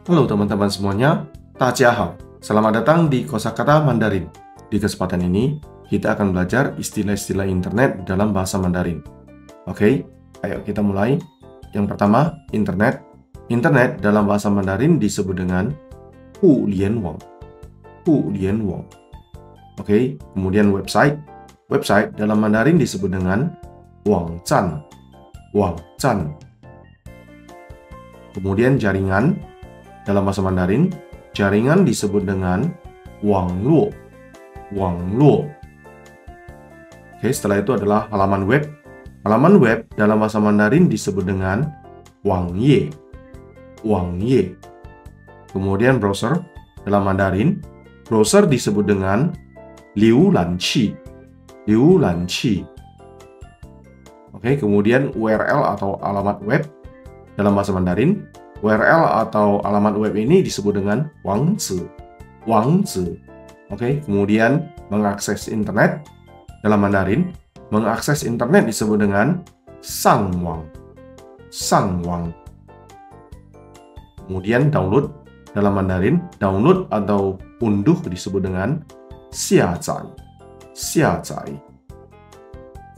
Halo teman-teman semuanya, 大家好. Selamat datang di Kosakata Mandarin. Di kesempatan ini, kita akan belajar istilah-istilah internet dalam bahasa Mandarin. Oke, ayo kita mulai. Yang pertama, internet. Internet dalam bahasa Mandarin disebut dengan Hu Lian Wang. Hu Lian Wang. Oke, kemudian website. Website dalam Mandarin disebut dengan Wang Zhan. Wang Zhan. Kemudian jaringan. Dalam bahasa Mandarin, jaringan disebut dengan Wang Luo. Wang Luo. Oke, setelah itu adalah halaman web. Halaman web dalam bahasa Mandarin disebut dengan Wang Ye. Wang Ye. Kemudian browser dalam Mandarin, browser disebut dengan Liu Lan Qi. Liu Lan Qi. Oke, kemudian URL atau alamat web dalam bahasa Mandarin, URL atau alamat web ini disebut dengan Wangzi. Wangzi. Oke, kemudian mengakses internet dalam Mandarin, mengakses internet disebut dengan Sangwang. Sangwang. Kemudian download dalam Mandarin, download atau unduh disebut dengan Xiazai. Xiazai.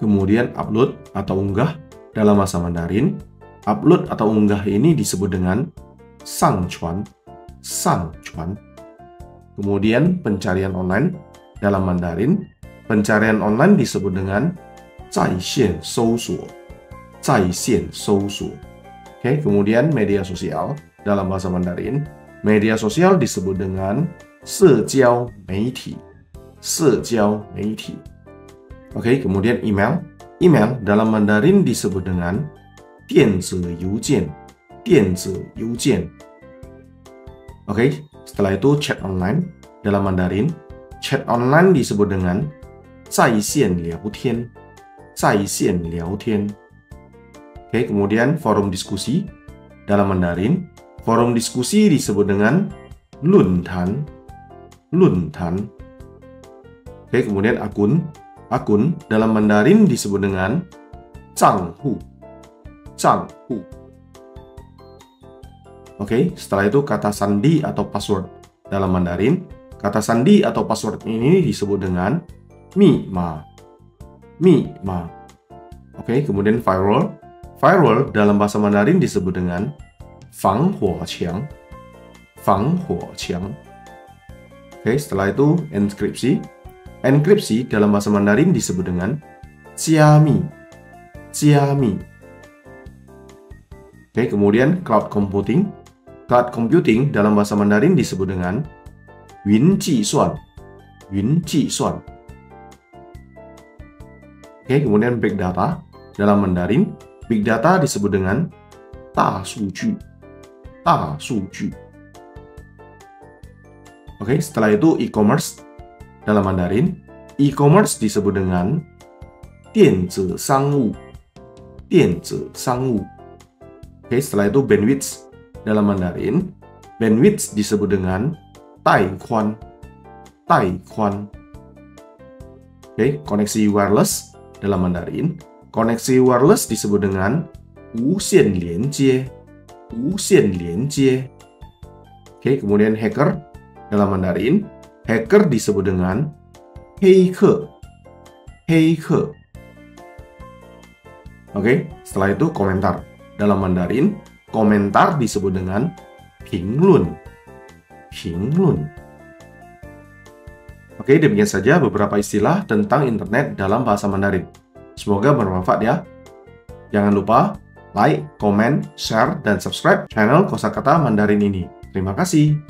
Kemudian upload atau unggah dalam bahasa Mandarin, upload atau unggah ini disebut dengan Sangchuan. Sangchuan. Kemudian pencarian online dalam Mandarin, pencarian online disebut dengan Zaixian Soushuo. Zaixian Soushuo. Oke, kemudian media sosial dalam bahasa Mandarin, media sosial disebut dengan Sejiao Meiti. Sejiao Meiti. Oke, kemudian email. Email dalam Mandarin disebut dengan Dianzi Youjian. Dianzi Youjian. Oke, setelah itu chat online dalam Mandarin, chat online disebut dengan Zaixian Liaotian. Zaixian Liaotian. Oke, kemudian forum diskusi dalam Mandarin, forum diskusi disebut dengan Luntan. Luntan. Oke, kemudian akun. Akun dalam Mandarin disebut dengan Zhanghu. Zhanghu. Oke, setelah itu kata sandi atau password dalam Mandarin. Kata sandi atau password ini disebut dengan Mima. Mima. Oke, kemudian firewall. Firewall dalam bahasa Mandarin disebut dengan Fanghuoqiang. Fanghuoqiang. Oke, setelah itu enkripsi. Enkripsi dalam bahasa Mandarin disebut dengan Jiami. Jiami. Oke, kemudian cloud computing. Cloud computing dalam bahasa Mandarin disebut dengan Yunjisuan. Yunjisuan. Oke, kemudian big data dalam Mandarin, big data disebut dengan Dasuju. Dasuju. Oke, setelah itu e-commerce dalam Mandarin, e-commerce disebut dengan Dianzi Shangwu. Dianzi Shangwu. Oke, setelah itu bandwidth dalam Mandarin, bandwidth disebut dengan Daiquan. Daiquan. Oke, koneksi wireless dalam Mandarin, koneksi wireless disebut dengan Wuxian Lianjie. Wuxian Lianjie. Oke, kemudian hacker dalam Mandarin, hacker disebut dengan Heike. Heike. Oke, setelah itu komentar. Dalam Mandarin, komentar disebut dengan Pinglun. Pinglun. Oke, demikian saja beberapa istilah tentang internet dalam bahasa Mandarin. Semoga bermanfaat ya. Jangan lupa like, comment, share, dan subscribe channel Kosakata Mandarin ini. Terima kasih.